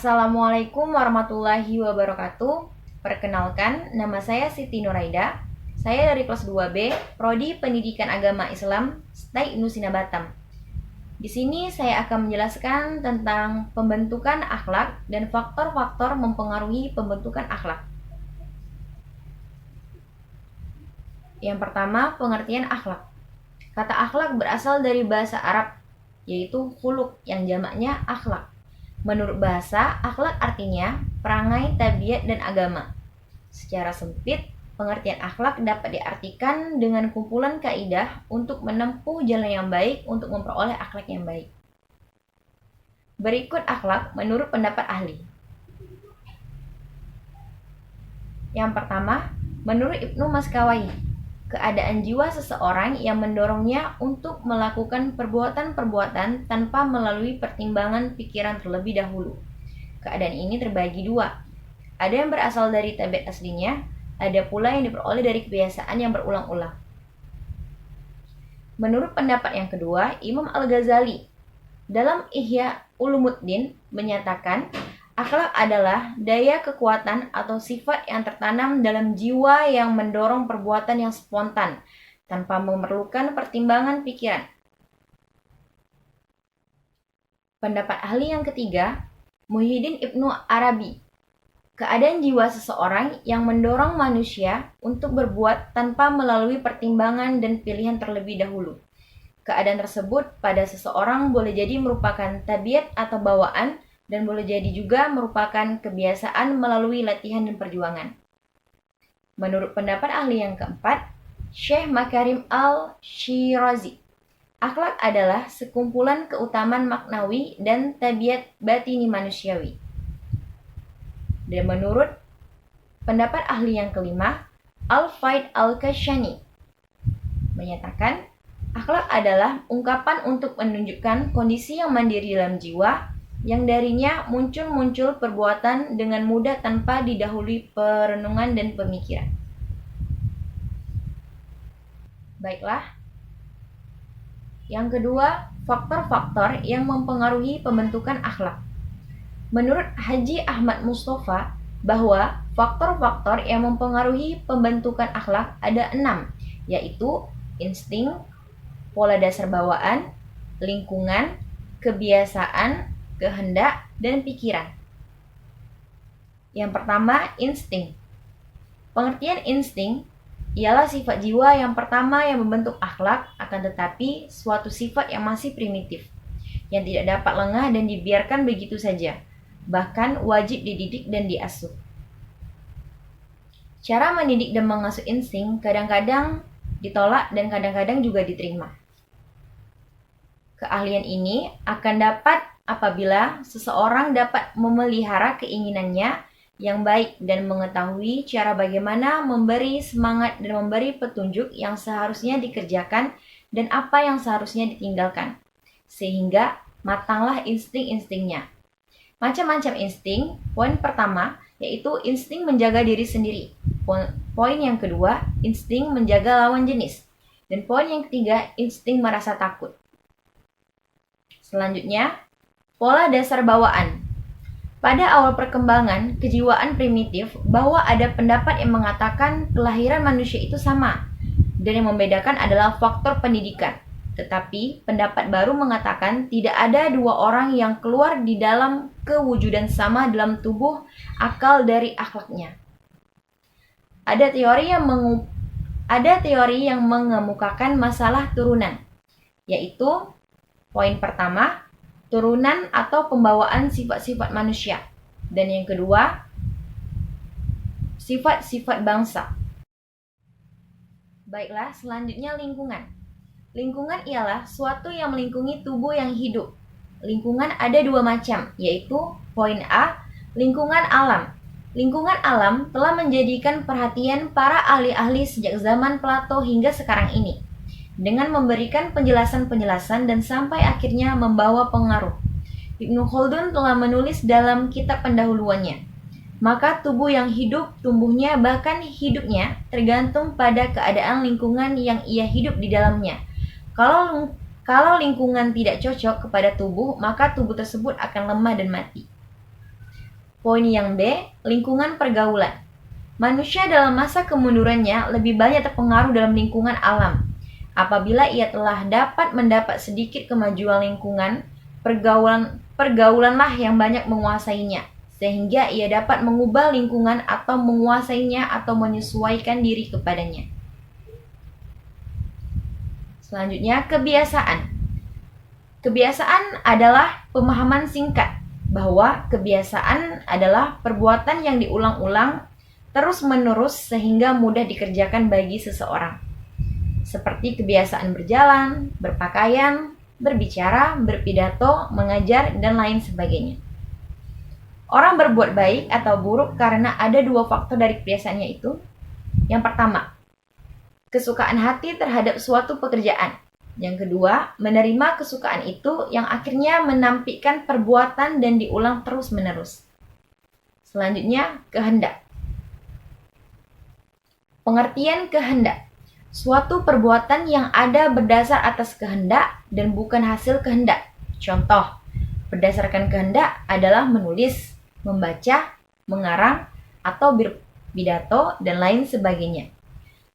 Assalamualaikum warahmatullahi wabarakatuh. Perkenalkan, nama saya Siti Nuraida. Saya dari kelas 2B, Prodi Pendidikan Agama Islam, STAI Nusina Batam. Di sini saya akan menjelaskan tentang pembentukan akhlak dan faktor-faktor mempengaruhi pembentukan akhlak. Yang pertama, pengertian akhlak. Kata akhlak berasal dari bahasa Arab, yaitu khuluq yang jamaknya akhlak. Menurut bahasa, akhlak artinya perangai, tabiat, dan agama. Secara sempit, pengertian akhlak dapat diartikan dengan kumpulan kaidah untuk menempuh jalan yang baik untuk memperoleh akhlak yang baik. Berikut akhlak menurut pendapat ahli. Yang pertama, menurut Ibnu Maskawai, keadaan jiwa seseorang yang mendorongnya untuk melakukan perbuatan-perbuatan tanpa melalui pertimbangan pikiran terlebih dahulu. Keadaan ini terbagi dua. Ada yang berasal dari tabiat aslinya, ada pula yang diperoleh dari kebiasaan yang berulang-ulang. Menurut pendapat yang kedua, Imam Al-Ghazali dalam Ihya Ulumuddin menyatakan, akhlak adalah daya kekuatan atau sifat yang tertanam dalam jiwa yang mendorong perbuatan yang spontan, tanpa memerlukan pertimbangan pikiran. Pendapat ahli yang ketiga, Muhyiddin Ibnu Arabi. Keadaan jiwa seseorang yang mendorong manusia untuk berbuat tanpa melalui pertimbangan dan pilihan terlebih dahulu. Keadaan tersebut pada seseorang boleh jadi merupakan tabiat atau bawaan, dan boleh jadi juga merupakan kebiasaan melalui latihan dan perjuangan. Menurut pendapat ahli yang keempat, Syekh Makarim Al-Shirazi, akhlak adalah sekumpulan keutamaan maknawi dan tabiat batini manusiawi. Dan menurut pendapat ahli yang kelima, Al-Faid Al-Kashani, menyatakan, akhlak adalah ungkapan untuk menunjukkan kondisi yang mandiri dalam jiwa, yang darinya muncul perbuatan dengan mudah tanpa didahului perenungan dan pemikiran. Baiklah. Yang kedua, faktor-faktor yang mempengaruhi pembentukan akhlak. Menurut Haji Ahmad Mustafa, bahwa faktor-faktor yang mempengaruhi pembentukan akhlak ada 6, yaitu insting, pola dasar bawaan, lingkungan, kebiasaan, kehendak, dan pikiran. Yang pertama, insting. Pengertian insting ialah sifat jiwa yang pertama yang membentuk akhlak, akan tetapi suatu sifat yang masih primitif, yang tidak dapat lengah dan dibiarkan begitu saja, bahkan wajib dididik dan diasuh. Cara mendidik dan mengasuh insting kadang-kadang ditolak dan kadang-kadang juga diterima. Keahlian ini akan dapat apabila seseorang dapat memelihara keinginannya yang baik dan mengetahui cara bagaimana memberi semangat dan memberi petunjuk yang seharusnya dikerjakan dan apa yang seharusnya ditinggalkan, sehingga matanglah insting-instingnya. Macam-macam insting. Poin pertama yaitu insting menjaga diri sendiri. Poin yang kedua, insting menjaga lawan jenis. Dan poin yang ketiga, insting merasa takut. Selanjutnya, pola dasar bawaan. Pada awal perkembangan kejiwaan primitif, bahwa ada pendapat yang mengatakan kelahiran manusia itu sama, dan yang membedakan adalah faktor pendidikan. Tetapi pendapat baru mengatakan tidak ada dua orang yang keluar di dalam kewujudan sama dalam tubuh akal dari akhlaknya. Ada teori yang mengemukakan masalah turunan, yaitu poin pertama, turunan atau pembawaan sifat-sifat manusia. Dan yang kedua, sifat-sifat bangsa. Baiklah, selanjutnya lingkungan. Lingkungan ialah suatu yang melingkungi tubuh yang hidup. Lingkungan ada dua macam, yaitu poin A, lingkungan alam. Lingkungan alam telah menjadikan perhatian para ahli-ahli sejak zaman Plato hingga sekarang ini, dengan memberikan penjelasan-penjelasan dan sampai akhirnya membawa pengaruh. Ibnu Khaldun telah menulis dalam kitab pendahuluannya, maka tubuh yang hidup, tumbuhnya, bahkan hidupnya tergantung pada keadaan lingkungan yang ia hidup di dalamnya. Kalau lingkungan tidak cocok kepada tubuh, maka tubuh tersebut akan lemah dan mati. Poin yang B, lingkungan pergaulan. Manusia dalam masa kemundurannya lebih banyak terpengaruh dalam lingkungan alam. Apabila ia telah dapat mendapat sedikit kemajuan lingkungan, pergaulanlah yang banyak menguasainya, sehingga ia dapat mengubah lingkungan atau menguasainya atau menyesuaikan diri kepadanya. Selanjutnya, kebiasaan. Kebiasaan adalah pemahaman singkat bahwa kebiasaan adalah perbuatan yang diulang-ulang terus-menerus sehingga mudah dikerjakan bagi seseorang. Seperti kebiasaan berjalan, berpakaian, berbicara, berpidato, mengajar, dan lain sebagainya. Orang berbuat baik atau buruk karena ada dua faktor dari kebiasaannya itu. Yang pertama, kesukaan hati terhadap suatu pekerjaan. Yang kedua, menerima kesukaan itu yang akhirnya menampilkan perbuatan dan diulang terus-menerus. Selanjutnya, kehendak. Pengertian kehendak. Suatu perbuatan yang ada berdasar atas kehendak dan bukan hasil kehendak. Contoh, berdasarkan kehendak adalah menulis, membaca, mengarang, atau berpidato, dan lain sebagainya.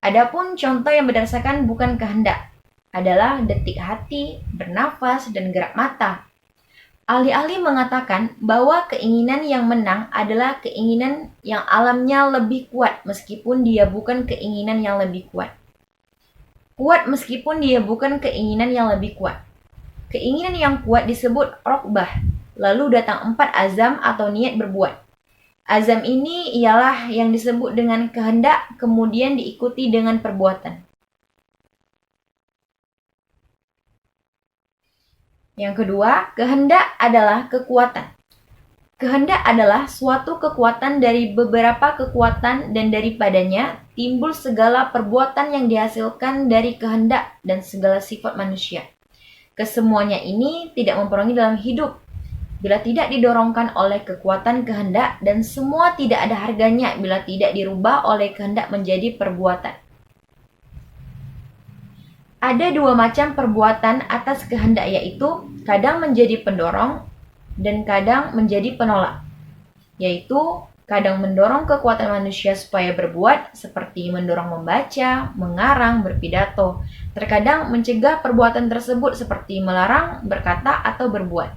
Adapun contoh yang berdasarkan bukan kehendak adalah detik hati, bernafas, dan gerak mata. Ahli-ahli mengatakan bahwa keinginan yang menang adalah keinginan yang alamnya lebih kuat meskipun dia bukan keinginan yang lebih kuat. Kuat meskipun dia bukan keinginan yang lebih kuat. Keinginan yang kuat disebut rokbah. Lalu datang 4 azam atau niat berbuat. Azam ini ialah yang disebut dengan kehendak, kemudian diikuti dengan perbuatan. Yang kedua, kehendak adalah kekuatan. Kehendak adalah suatu kekuatan dari beberapa kekuatan dan daripadanya timbul segala perbuatan yang dihasilkan dari kehendak dan segala sifat manusia. Kesemuanya ini tidak mempengaruhi dalam hidup bila tidak didorongkan oleh kekuatan kehendak dan semua tidak ada harganya bila tidak dirubah oleh kehendak menjadi perbuatan. Ada dua macam perbuatan atas kehendak yaitu kadang menjadi pendorong dan kadang menjadi penolak, yaitu kadang mendorong kekuatan manusia supaya berbuat seperti mendorong membaca, mengarang, berpidato. Terkadang mencegah perbuatan tersebut seperti melarang, berkata, atau berbuat.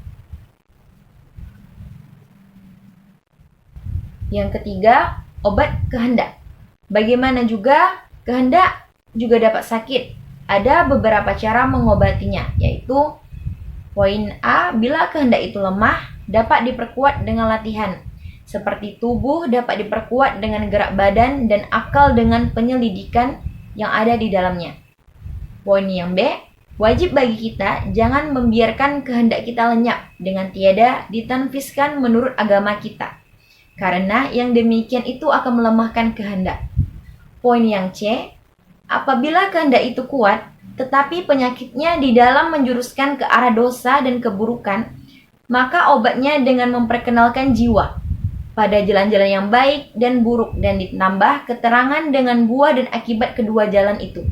Yang ketiga, obat kehendak. Bagaimana juga kehendak juga dapat sakit. Ada beberapa cara mengobatinya, yaitu poin A, bila kehendak itu lemah, dapat diperkuat dengan latihan. Seperti tubuh dapat diperkuat dengan gerak badan dan akal dengan penyelidikan yang ada di dalamnya. Poin yang B, wajib bagi kita jangan membiarkan kehendak kita lenyap dengan tiada ditanfiskan menurut agama kita. Karena yang demikian itu akan melemahkan kehendak. Poin yang C, apabila kehendak itu kuat, tetapi penyakitnya di dalam menjuruskan ke arah dosa dan keburukan, maka obatnya dengan memperkenalkan jiwa pada jalan-jalan yang baik dan buruk dan ditambah keterangan dengan buah dan akibat kedua jalan itu,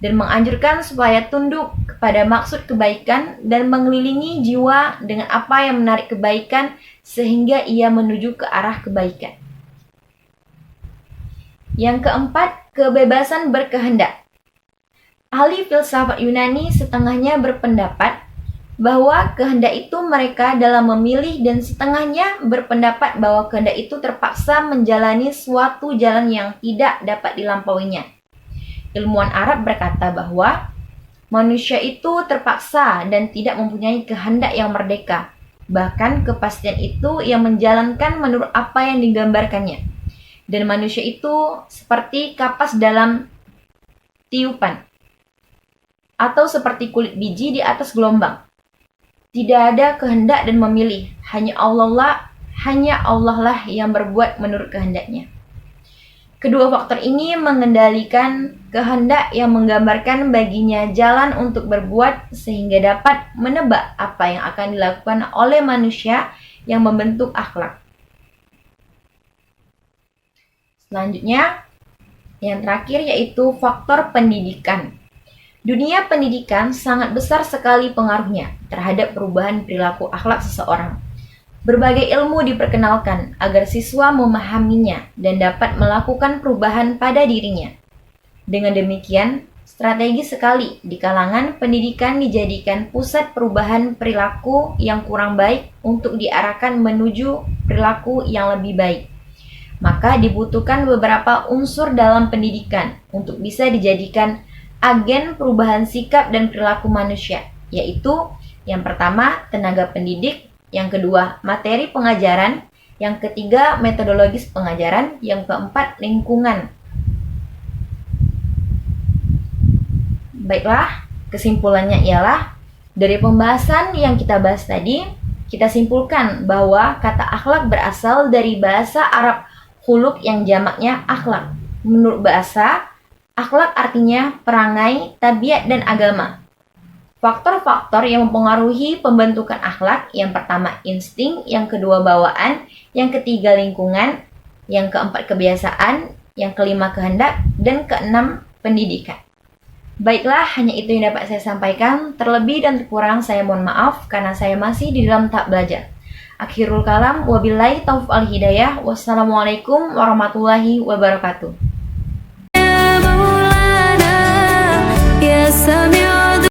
dan menganjurkan supaya tunduk kepada maksud kebaikan dan mengelilingi jiwa dengan apa yang menarik kebaikan sehingga ia menuju ke arah kebaikan. Yang keempat, kebebasan berkehendak. Ahli filsafat Yunani setengahnya berpendapat bahwa kehendak itu mereka dalam memilih dan setengahnya berpendapat bahwa kehendak itu terpaksa menjalani suatu jalan yang tidak dapat dilampauinya. Ilmuwan Arab berkata bahwa manusia itu terpaksa dan tidak mempunyai kehendak yang merdeka. Bahkan kepastian itu yang menjalankan menurut apa yang digambarkannya. Dan manusia itu seperti kapas dalam tiupan, atau seperti kulit biji di atas gelombang. Tidak ada kehendak dan memilih, hanya Allah lah yang berbuat menurut kehendaknya. Kedua faktor ini mengendalikan kehendak yang menggambarkan baginya jalan untuk berbuat sehingga dapat menebak apa yang akan dilakukan oleh manusia yang membentuk akhlak. Selanjutnya, yang terakhir yaitu faktor pendidikan. Dunia pendidikan sangat besar sekali pengaruhnya terhadap perubahan perilaku akhlak seseorang. Berbagai ilmu diperkenalkan agar siswa memahaminya dan dapat melakukan perubahan pada dirinya. Dengan demikian, strategis sekali di kalangan pendidikan dijadikan pusat perubahan perilaku yang kurang baik untuk diarahkan menuju perilaku yang lebih baik. Maka dibutuhkan beberapa unsur dalam pendidikan untuk bisa dijadikan agen perubahan sikap dan perilaku manusia, yaitu yang pertama, tenaga pendidik, yang kedua, materi pengajaran, yang ketiga, metodologis pengajaran, yang keempat, lingkungan. Baiklah, kesimpulannya ialah dari pembahasan yang kita bahas tadi, kita simpulkan bahwa kata akhlak berasal dari bahasa Arab khuluq yang jamaknya akhlak. Menurut bahasa, akhlak artinya perangai, tabiat, dan agama. Faktor-faktor yang mempengaruhi pembentukan akhlak, yang pertama insting, yang kedua bawaan, yang ketiga lingkungan, yang keempat kebiasaan, yang kelima kehendak, dan keenam pendidikan. Baiklah, hanya itu yang dapat saya sampaikan. Terlebih dan kurang saya mohon maaf karena saya masih di dalam tahap belajar. Akhirul kalam, wabillahi taufiq wal hidayah. Wassalamualaikum warahmatullahi wabarakatuh.